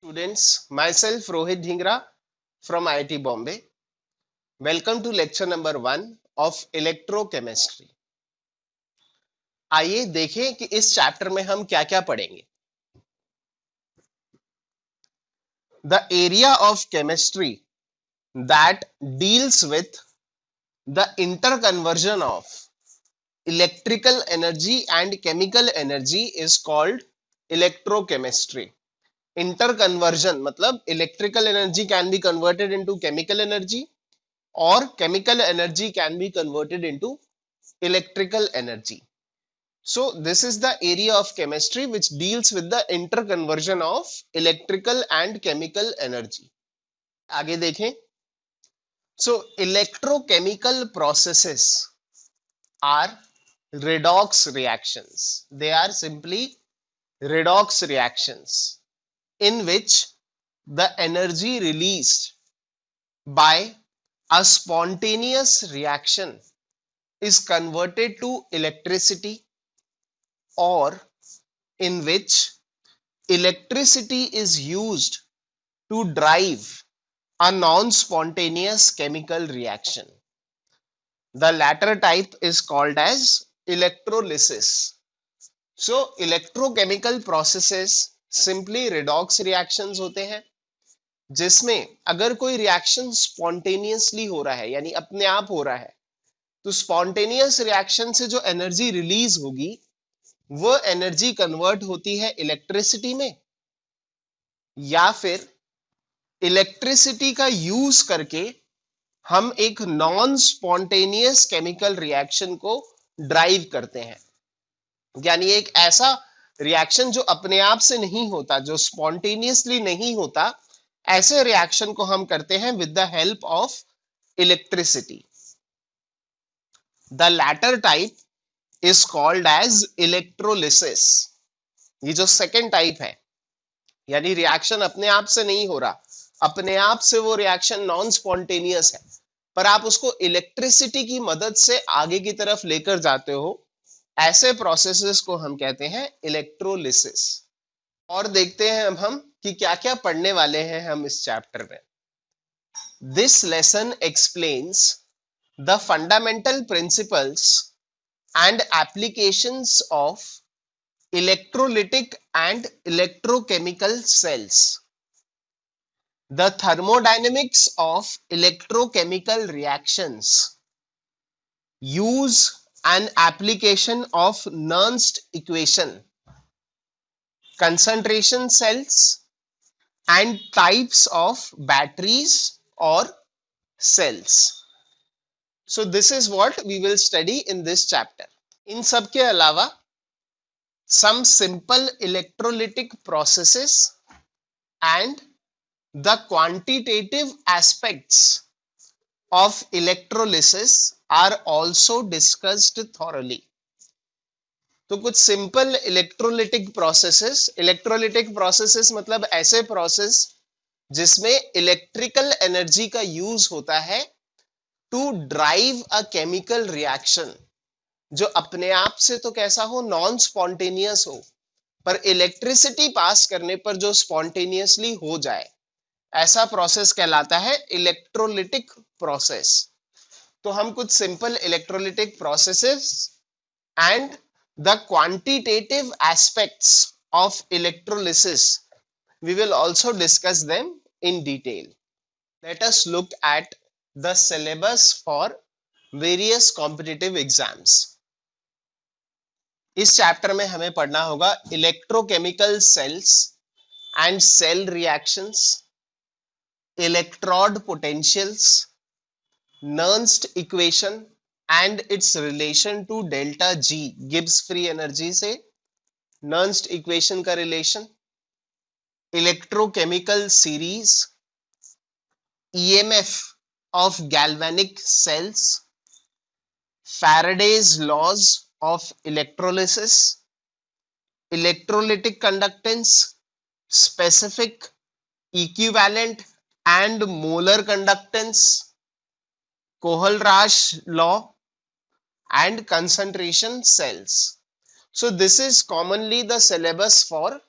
Students, myself Rohit Dhingra from IIT Bombay. Welcome to lecture number 1 of electrochemistry. आइए देखें कि इस chapter में हम क्या-क्या पढ़ेंगे. The area of chemistry that deals with the interconversion of electrical energy and chemical energy is called electrochemistry. Interconversion मतलब electrical energy can be converted into chemical energy or chemical energy can be converted into electrical energy. So this is the area of chemistry which deals with the interconversion of electrical and chemical energy. आगे देखें. So electrochemical processes are redox reactions. They are simply redox reactions in which the energy released by a spontaneous reaction is converted to electricity, or in which electricity is used to drive a non-spontaneous chemical reaction. The latter type is called as electrolysis. So electrochemical processes simply redox reactions होते हैं जिसमें अगर कोई reaction spontaneously हो रहा है यानी अपने आप हो रहा है तो स्पॉन्टेनियस रिएक्शन से जो एनर्जी रिलीज होगी वो एनर्जी कन्वर्ट होती है इलेक्ट्रिसिटी में, या फिर इलेक्ट्रिसिटी का यूज करके हम एक नॉन स्पॉन्टेनियस केमिकल रिएक्शन को ड्राइव करते हैं. यानी एक ऐसा रिएक्शन जो अपने आप से नहीं होता, जो स्पॉन्टेनियसली नहीं होता, ऐसे रिएक्शन को हम करते हैं with the help of electricity. The latter type is called as electrolysis. ये जो सेकेंड टाइप है यानी रिएक्शन अपने आप से नहीं हो रहा, अपने आप से वो रिएक्शन नॉन स्पॉन्टेनियस है पर आप उसको इलेक्ट्रिसिटी की मदद से आगे की तरफ लेकर जाते हो, ऐसे प्रोसेसेस को हम कहते हैं इलेक्ट्रोलिसिस. और देखते हैं अब हम कि क्या-क्या पढ़ने वाले हैं हम इस चैप्टर में. This lesson explains the fundamental principles and applications of electrolytic and electrochemical cells. The thermodynamics of electrochemical reactions use an application of Nernst equation, concentration cells and types of batteries or cells. So this is what we will study in this chapter. इन सब के अलावा some simple electrolytic processes and the quantitative aspects of electrolysis are also discussed thoroughly. तो कुछ simple electrolytic processes मतलब ऐसे process जिसमें electrical energy का use होता है to drive a chemical reaction, जो अपने आप से तो कैसा हो, नॉन स्पॉन्टेनियस हो, पर इलेक्ट्रिसिटी पास करने पर जो स्पॉन्टेनियसली हो जाए, ऐसा प्रोसेस कहलाता है इलेक्ट्रोलिटिक प्रोसेस. तो हम कुछ simple electrolytic processes and the quantitative aspects of electrolysis we will also discuss them in detail. Let us look at the syllabus for various competitive exams. इस चैप्टर में हमें पढ़ना होगा electrochemical cells and cell reactions, electrode potentials, Nernst equation and its relation to delta G, Gibbs free energy से Nernst equation का relation, electrochemical series, EMF of galvanic cells, Faraday's laws of electrolysis, electrolytic conductance, specific, equivalent and molar conductance, Kohlraasch law and concentration cells. So this is commonly the syllabus for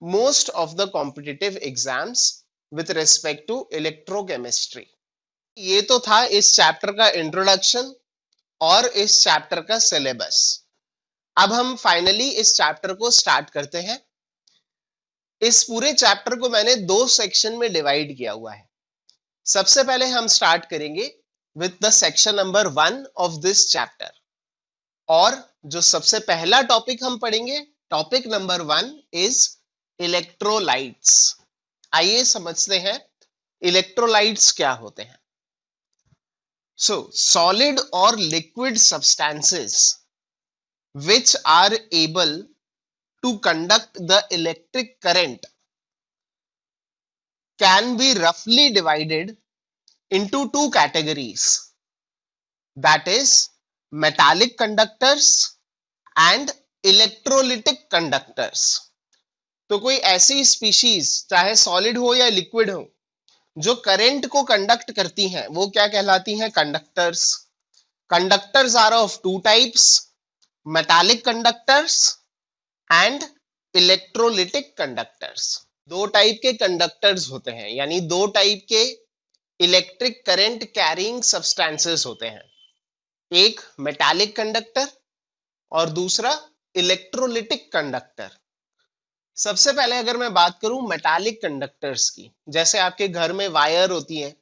most of the competitive exams with respect to electrochemistry. ये तो था इस chapter का introduction और इस chapter का syllabus. अब हम फाइनली इस चैप्टर को स्टार्ट करते हैं। इस पूरे चैप्टर को मैंने दो सेक्शन में डिवाइड किया हुआ है। सबसे पहले हम स्टार्ट करेंगे with the section number 1 of this chapter, और जो सबसे पहला टॉपिक हम पढ़ेंगे, टॉपिक नंबर 1 इज इलेक्ट्रोलाइट्स। आइए समझते हैं इलेक्ट्रोलाइट्स क्या होते हैं। सो सॉलिड और liquid substances which are able to conduct the electric current can be roughly divided into two categories, that is metallic conductors and electrolytic conductors. तो कोई ऐसी स्पीशीज चाहे सॉलिड हो या लिक्विड हो जो करंट को कंडक्ट करती हैं वो क्या कहलाती हैं? Conductors. Conductors are of two types, metallic conductors and electrolytic conductors. दो टाइप के कंडक्टर्स होते हैं, यानी दो टाइप के इलेक्ट्रिक करंट कैरिंग सब्सटेंसेस होते हैं, एक मेटालिक कंडक्टर और दूसरा इलेक्ट्रोलिटिक कंडक्टर। सबसे पहले अगर मैं बात करूं मेटालिक कंडक्टर्स की, जैसे आपके घर में वायर होती है,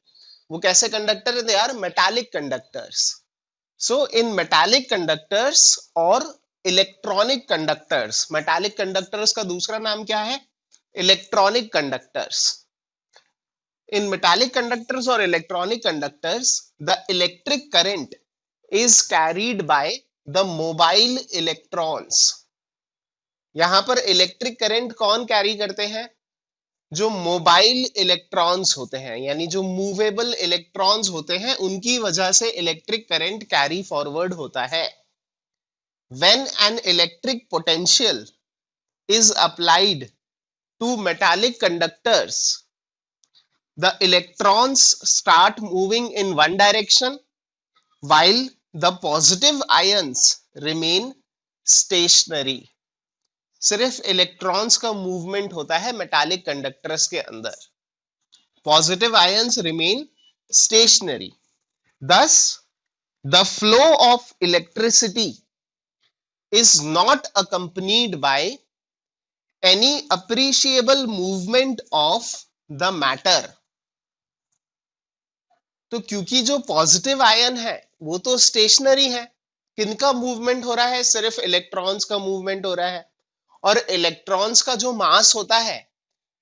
वो कैसे कंडक्टर है? They are metallic conductors. So in metallic conductors और इलेक्ट्रॉनिक कंडक्टर्स, मेटालिक कंडक्टर्स का दूसरा नाम क्या है? Electronic conductors. In metallic conductors और electronic conductors the electric current is carried by the mobile electrons. यहां पर इलेक्ट्रिक करंट कौन कैरी करते हैं? जो मोबाइल इलेक्ट्रॉन्स होते हैं, यानी जो मूवेबल इलेक्ट्रॉन्स होते हैं, उनकी वजह से इलेक्ट्रिक करंट कैरी फॉरवर्ड होता है। When an electric potential is applied to metallic conductors, the electrons start moving in one direction while the positive ions remain stationary. सिर्फ इलेक्ट्रॉन्स का मूवमेंट होता है मेटालिक कंडक्टर्स के अंदर, positive ions remain stationery. Thus, the flow of electricity is not accompanied by any appreciable movement of the matter. तो क्योंकि जो positive ion है वो तो स्टेशनरी है, किनका मूवमेंट हो रहा है? सिर्फ इलेक्ट्रॉन्स का मूवमेंट हो रहा है, और इलेक्ट्रॉन्स का जो मास होता है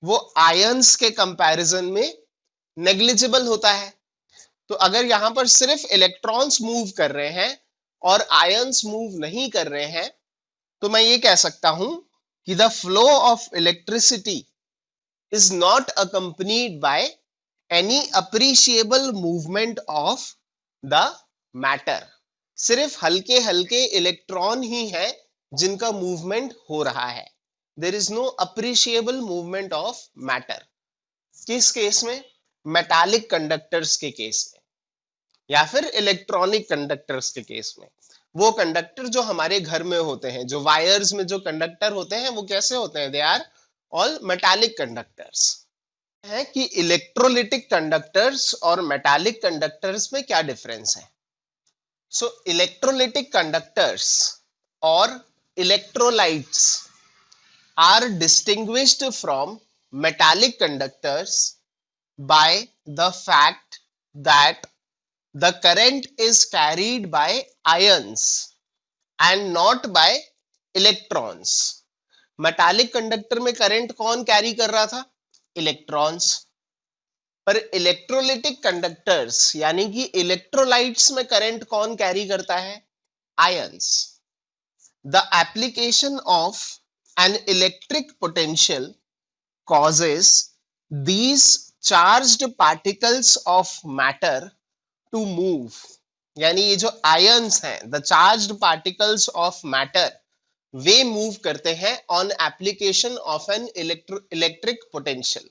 वो आयंस के कंपैरिजन में नेग्लिजिबल होता है। तो अगर यहां पर सिर्फ इलेक्ट्रॉन्स मूव कर रहे हैं और आयंस मूव नहीं कर रहे हैं, तो मैं ये कह सकता हूं कि the flow of electricity is not accompanied by any appreciable movement of the matter. सिर्फ हल्के हल्के इलेक्ट्रॉन ही हैं जिनका मूवमेंट हो रहा है। There is no appreciable movement of matter. किस केस में? मेटालिक कंडक्टर्स के केस में, या फिर इलेक्ट्रॉनिक कंडक्टर्स के केस में। वो कंडक्टर जो हमारे घर में होते हैं, जो वायर्स में जो कंडक्टर होते हैं, वो कैसे होते हैं? They are all metallic conductors. है कि इलेक्ट्रोलिटिक कंडक्टर्स और मेटालिक कंडक्टर्स में क्या डिफरेंस है? सो इलेक्ट्रोलिटिक कंडक्टर्स और electrolytes are distinguished from metallic conductors by the fact that the current is carried by ions and not by electrons. Metallic conductor में current कौन carry कर रहा था? इलेक्ट्रॉन्स। पर इलेक्ट्रोलिटिक कंडक्टर्स यानी कि इलेक्ट्रोलाइट्स में करंट कौन कैरी करता है? Ions. The application of an electric potential causes these charged particles of matter to move. यानी ये जो ions हैं, the charged particles of matter, way move करते हैं on application of an electric potential.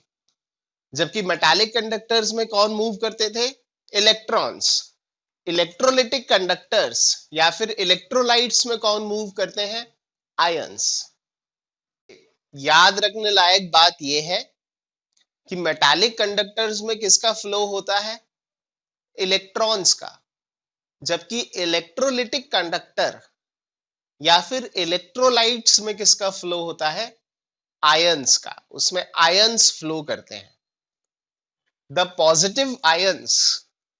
जबकि मेटालिक कंडक्टर्स में कौन move करते थे? इलेक्ट्रॉन्स। इलेक्ट्रोलिटिक कंडक्टर्स या फिर इलेक्ट्रोलाइट्स में कौन मूव करते हैं? आयंस। याद रखने लायक बात यह है कि मेटालिक कंडक्टर्स में किसका फ्लो होता है? इलेक्ट्रॉन्स का। जबकि इलेक्ट्रोलिटिक कंडक्टर या फिर इलेक्ट्रोलाइट्स में किसका फ्लो होता है? आयंस का। उसमें आयंस फ्लो करते हैं। The positive ions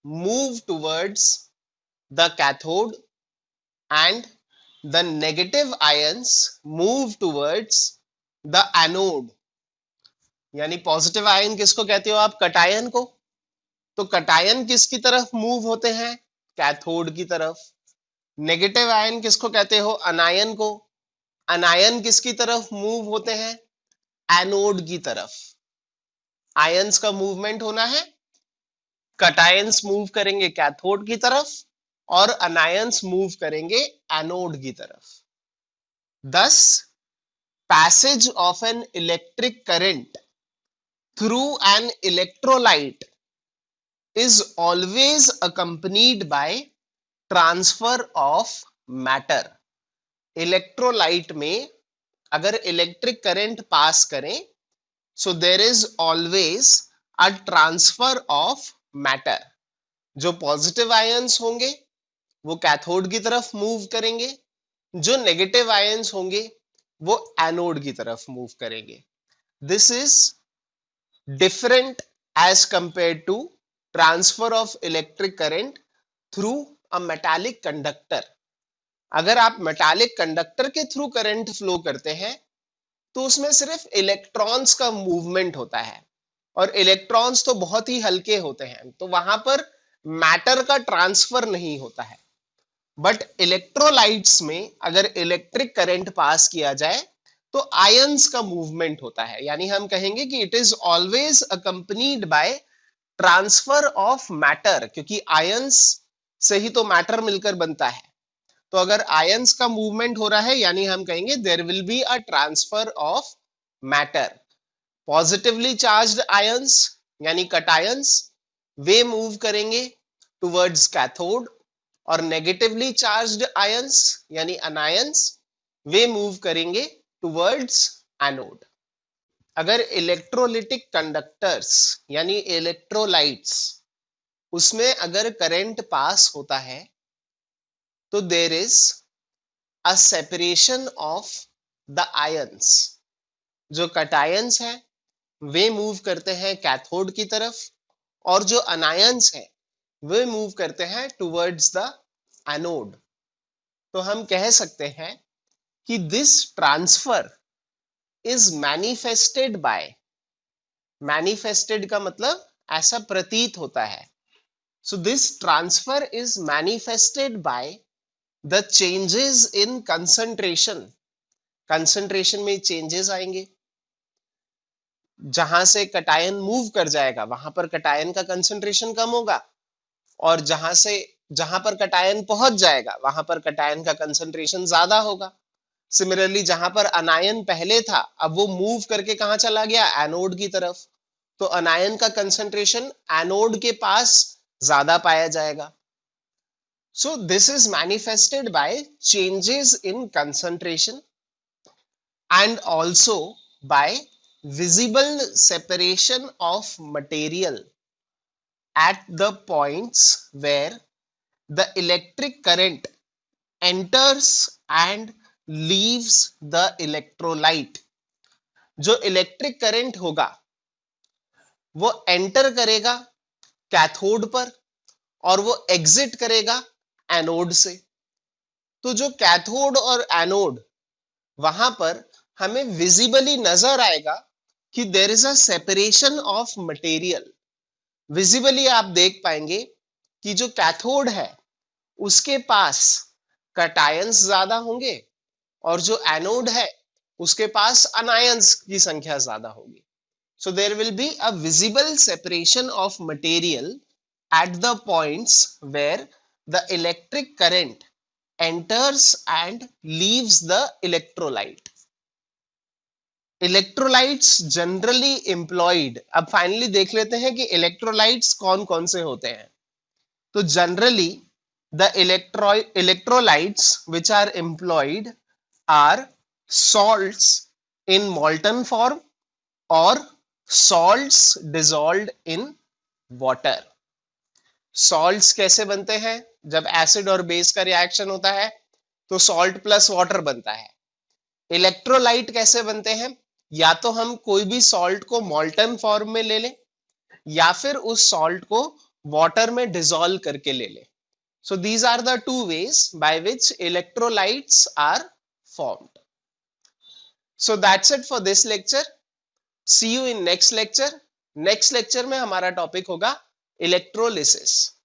move towards the cathode and the negative ions move towards the anode. यानी पॉजिटिव आयन किसको कहते हो आप? कटायन को। तो कटायन किसकी तरफ मूव होते हैं? कैथोड की तरफ। नेगेटिव आयन किसको कहते हो? अनायन को। अनायन किसकी तरफ मूव होते हैं? एनोड की तरफ। आयंस का मूवमेंट होना है, कटायंस मूव करेंगे कैथोड की तरफ और अनायंस मूव करेंगे एनोड की तरफ। Thus, passage of an electric current through an electrolyte is always accompanied by transfer of matter. Electrolyte में अगर इलेक्ट्रिक करंट पास करें, so there is always a transfer of matter. जो positive ions होंगे वो cathode की तरफ move करेंगे, जो नेगेटिव आयंस होंगे वो एनोड की तरफ मूव करेंगे। This is different as compare to transfer of electric current through a metallic conductor. अगर आप मेटालिक कंडक्टर के थ्रू करंट फ्लो करते हैं तो उसमें सिर्फ इलेक्ट्रॉन्स का मूवमेंट होता है और इलेक्ट्रॉन्स तो बहुत ही हल्के होते हैं, तो वहां पर मैटर का ट्रांसफर नहीं होता है। बट इलेक्ट्रोलाइट्स में अगर इलेक्ट्रिक करंट पास किया जाए तो आयंस का मूवमेंट होता है। यानी हम कहेंगे कि it is always accompanied by transfer of matter, क्योंकि आयंस से ही तो मैटर मिलकर बनता है। तो अगर आयंस का मूवमेंट हो रहा है यानी हम कहेंगे there will be a transfer of matter. Positively charged ions यानी कटायंस वे मूव करेंगे टुवर्ड्स कैथोड और नेगेटिवली चार्ज्ड आयंस यानी अनायंस वे मूव करेंगे टुवर्ड्स एनोड। अगर इलेक्ट्रोलिटिक कंडक्टर्स यानी इलेक्ट्रोलाइट्स उसमें अगर करंट पास होता है तो there is a separation of the ions. जो कटायंस है वे मूव करते हैं कैथोड की तरफ और जो अनायंस है वे मूव करते हैं टुवर्ड्स द एनोड। तो हम कह सकते हैं कि this transfer is manifested by, manifested का मतलब ऐसा प्रतीत होता है। So this transfer is manifested by the changes in concentration. Concentration में चेंजेस आएंगे, जहां से कटायन मूव कर जाएगा वहां पर कटायन का कंसंट्रेशन कम होगा और जहां पर कटायन पहुंच जाएगा वहां पर कटायन का कंसंट्रेशन ज्यादा होगा। सिमिलरली जहां पर अनायन पहले था अब वो मूव करके कहां चला गया? एनोड की तरफ। तो अनायन का कंसंट्रेशन एनोड के पास ज्यादा पाया जाएगा। So this is manifested by changes in concentration and also by visible separation of material at the points where the electric current enters and leaves the electrolyte। जो इलेक्ट्रिक करंट होगा वो enter करेगा cathode पर और वो exit करेगा anode से। तो जो कैथोड और एनोड वहां पर हमें विजिबली नजर आएगा कि there is a separation of material. Visibly आप देख पाएंगे कि जो कैथोड है उसके पास कटायंस ज्यादा होंगे और जो एनोड है उसके पास अनायंस की संख्या ज्यादा होगी। So there will be a visible separation of material at the points where the electric current enters and leaves the electrolyte। Electrolytes generally employed. अब फाइनली देख लेते हैं कि इलेक्ट्रोलाइट्स कौन कौन से होते हैं। तो generally the electrolytes which are employed are salts in molten form or salts dissolved in water. Salts कैसे बनते हैं? जब एसिड और बेस का रिएक्शन होता है तो सॉल्ट प्लस वाटर बनता है. इलेक्ट्रोलाइट कैसे बनते हैं? या तो हम कोई भी सॉल्ट को मॉल्टन फॉर्म में ले लें या फिर उस सॉल्ट को वाटर में डिसॉल्व करके ले लें. So these are the two ways by which electrolytes are formed. So that's it for this lecture. See you in next lecture. Next lecture में हमारा टॉपिक होगा इलेक्ट्रोलिसिस.